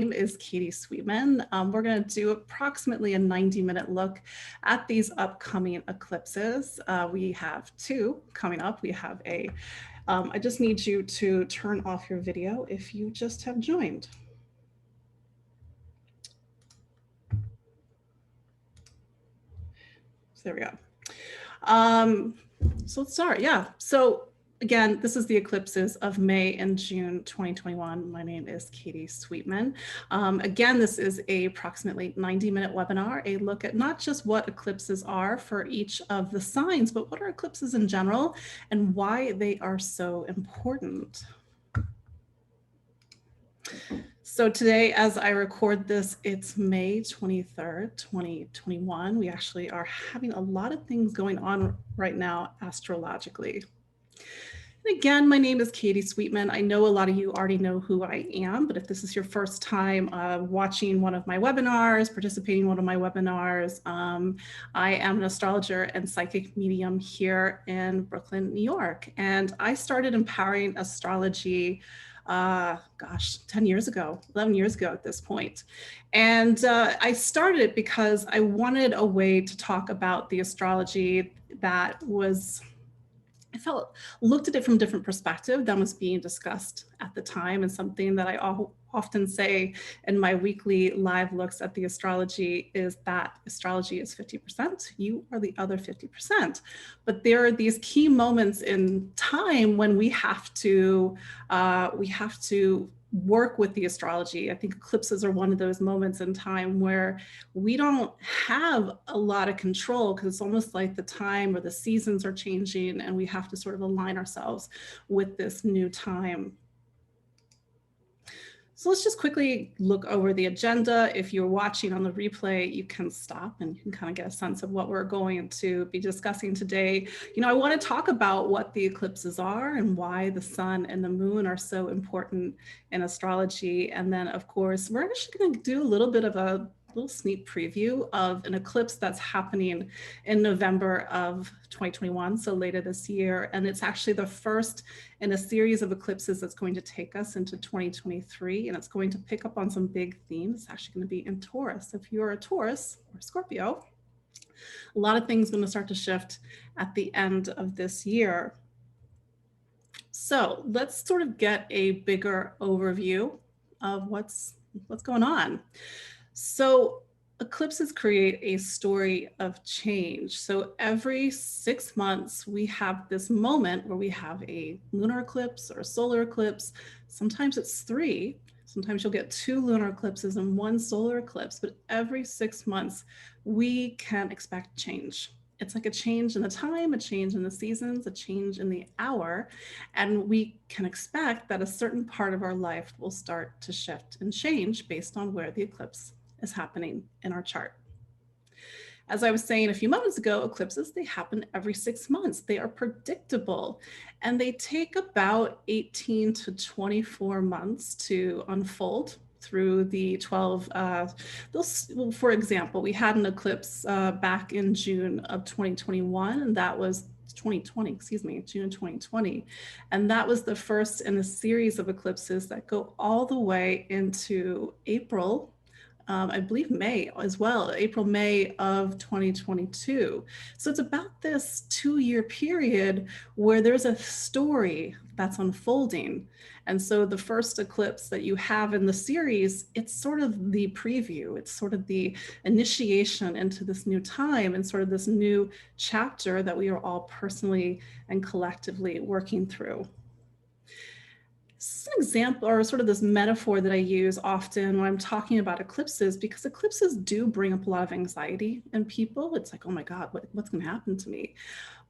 name is Katie Sweetman. We're going to do approximately a 90-minute look at these upcoming eclipses. We have two coming up. We have I just need you to turn off your video if you just have joined. So there we go. So let's start. Yeah. So again, this is the eclipses of May and June 2021. My name is Katie Sweetman. Again, this is a approximately 90-minute webinar, a look at not just what eclipses are for each of the signs, but what are eclipses in general and why they are so important. So today, as I record this, it's May 23rd, 2021. We actually are having a lot of things going on right now astrologically. And again, my name is Katie Sweetman. I know a lot of you already know who I am, but if this is your first time watching one of my webinars, participating in one of my webinars, I am an astrologer and psychic medium here in Brooklyn, New York. And I started empowering astrology 10 years ago, 11 years ago at this point. And I started it because I wanted a way to talk about the astrology that was, I felt, looked at it from a different perspective than was being discussed at the time, and something that I often say in my weekly live looks at the astrology is that astrology is 50%, you are the other 50%. But there are these key moments in time when we have to work with the astrology. I think eclipses are one of those moments in time where we don't have a lot of control, because it's almost like the time or the seasons are changing and we have to sort of align ourselves with this new time. So let's just quickly look over the agenda. If you're watching on the replay, you can stop and you can kind of get a sense of what we're going to be discussing today. You know, I want to talk about what the eclipses are and why the sun and the moon are so important in astrology. And then, of course, we're actually going to do a little bit of a little sneak preview of an eclipse that's happening in November of 2021, so later this year. And it's actually the first in a series of eclipses that's going to take us into 2023, and it's going to pick up on some big themes. It's actually going to be in Taurus. If you're a Taurus or Scorpio, a lot of things are going to start to shift at the end of this year. So let's sort of get a bigger overview of what's going on. So eclipses create a story of change. So every 6 months, we have this moment where we have a lunar eclipse or a solar eclipse. Sometimes it's 3. Sometimes you'll get 2 lunar eclipses and 1 solar eclipse. But every 6 months, we can expect change. It's like a change in the time, a change in the seasons, a change in the hour. And we can expect that a certain part of our life will start to shift and change based on where the eclipse is happening in our chart. As I was saying a few moments ago, eclipses, they happen every 6 months. They are predictable, and they take about 18 to 24 months to unfold through the 12. For example, we had an eclipse back in June of 2021, and that was 2020, excuse me, June of 2020. And that was the first in a series of eclipses that go all the way into April, I believe May as well, April, May of 2022. So it's about this 2-year period where there's a story that's unfolding. And so the first eclipse that you have in the series, it's sort of the preview. It's sort of the initiation into this new time and sort of this new chapter that we are all personally and collectively working through. This is an example, or sort of this metaphor that I use often when I'm talking about eclipses, because eclipses do bring up a lot of anxiety in people. It's like, oh my God, what's going to happen to me?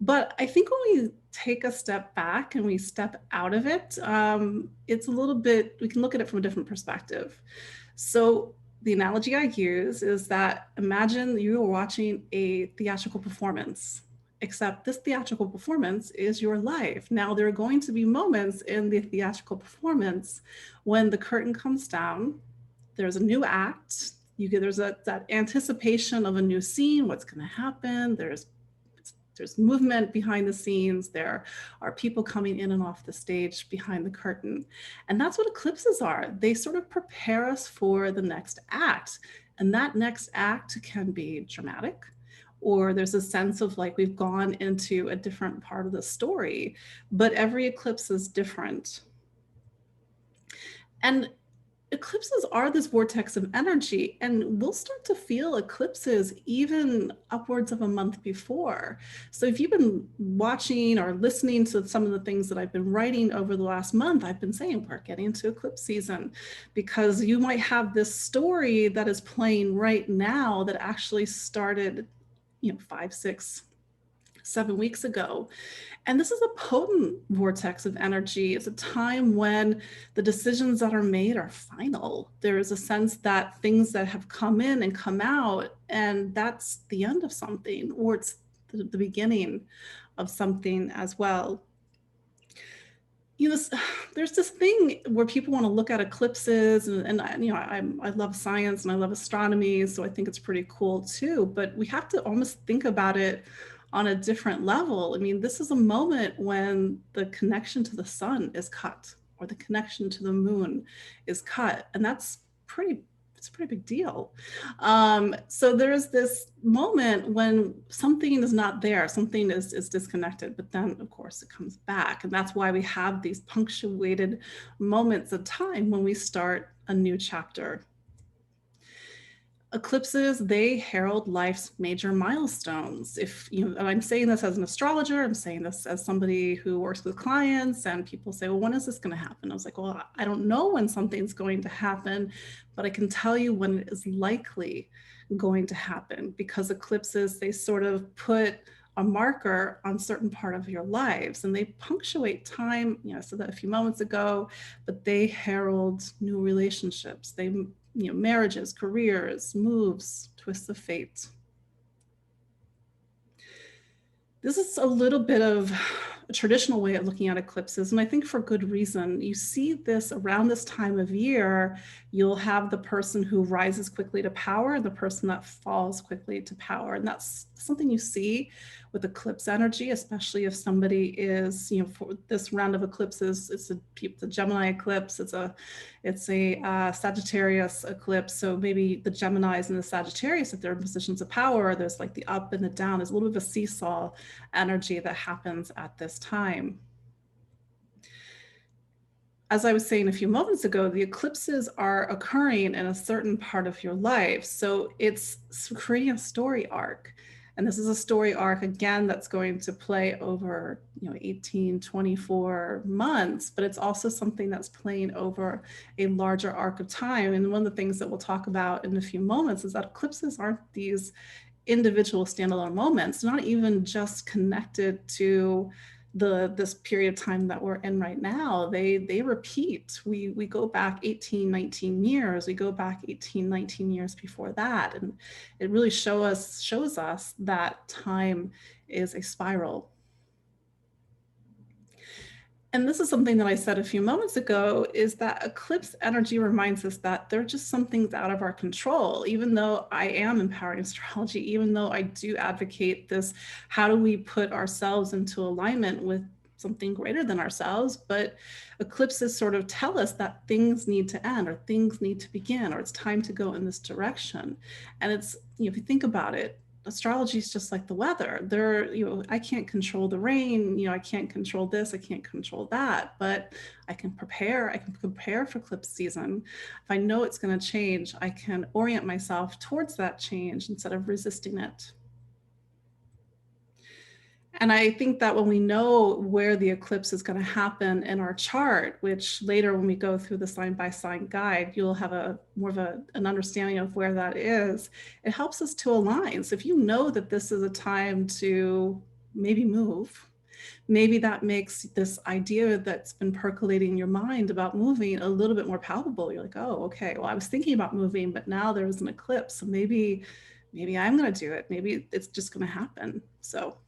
But I think when we take a step back and we step out of it, it's a little bit, we can look at it from a different perspective. So the analogy I use is that imagine you are watching a theatrical performance, except this theatrical performance is your life. Now, there are going to be moments in the theatrical performance when the curtain comes down, there's a new act, there's that anticipation of a new scene, what's going to happen, there's there's movement behind the scenes. There are people coming in and off the stage behind the curtain. And that's what eclipses are. They sort of prepare us for the next act. And that next act can be dramatic, or there's a sense of like we've gone into a different part of the story, but every eclipse is different. And eclipses are this vortex of energy, and we'll start to feel eclipses even upwards of a month before. So if you've been watching or listening to some of the things that I've been writing over the last month, I've been saying we're getting into eclipse season, because you might have this story that is playing right now that actually started 5, 6, 7 weeks ago. And this is a potent vortex of energy. It's a time when the decisions that are made are final. There is a sense that things that have come in and come out, and that's the end of something, or it's the beginning of something as well. There's this thing where people want to look at eclipses, and I love science and I love astronomy, so I think it's pretty cool too. But we have to almost think about it on a different level. I mean, this is a moment when the connection to the sun is cut, or the connection to the moon is cut, and it's a pretty big deal. So there's this moment when something is not there, something is disconnected, but then of course it comes back. And that's why we have these punctuated moments of time when we start a new chapter. Eclipses, they herald life's major milestones. And I'm saying this as an astrologer, I'm saying this as somebody who works with clients, and people say, well, when is this going to happen? I was like, well, I don't know when something's going to happen, but I can tell you when it is likely going to happen, because eclipses, they sort of put a marker on certain part of your lives, and they punctuate time. I said that a few moments ago, but they herald new relationships. They marriages, careers, moves, twists of fate. This is a little bit of a traditional way of looking at eclipses, and I think for good reason. You see this around this time of year. You'll have the person who rises quickly to power and the person that falls quickly to power. And that's something you see with eclipse energy, especially if somebody is, for this round of eclipses, it's the Gemini eclipse, it's a Sagittarius eclipse. So maybe the Geminis and the Sagittarius, if they're in positions of power, there's like the up and the down. There's a little bit of a seesaw energy that happens at this time. As I was saying a few moments ago, the eclipses are occurring in a certain part of your life. So it's creating a story arc. And this is a story arc, again, that's going to play over 18, 24 months, but it's also something that's playing over a larger arc of time. And one of the things that we'll talk about in a few moments is that eclipses aren't these individual standalone moments, not even just connected to this period of time that we're in right now. They repeat. We go back 18, 19 years. We go back 18, 19 years before that. And it really shows us that time is a spiral. And this is something that I said a few moments ago, is that eclipse energy reminds us that there are just some things out of our control. Even though I am empowering astrology, even though I do advocate this, how do we put ourselves into alignment with something greater than ourselves? But eclipses sort of tell us that things need to end, or things need to begin, or it's time to go in this direction. And it's, if you think about it, astrology is just like the weather. I can't control the rain, I can't control this, I can't control that, but I can prepare for eclipse season. If I know it's going to change, I can orient myself towards that change instead of resisting it. And I think that when we know where the eclipse is going to happen in our chart, which later when we go through the sign by sign guide, you'll have more of an understanding of where that is. It helps us to align. So if you know that this is a time to maybe move, maybe that makes this idea that's been percolating in your mind about moving a little bit more palpable. You're like, oh, okay, well, I was thinking about moving, but now there's an eclipse. So maybe I'm going to do it. Maybe it's just going to happen. So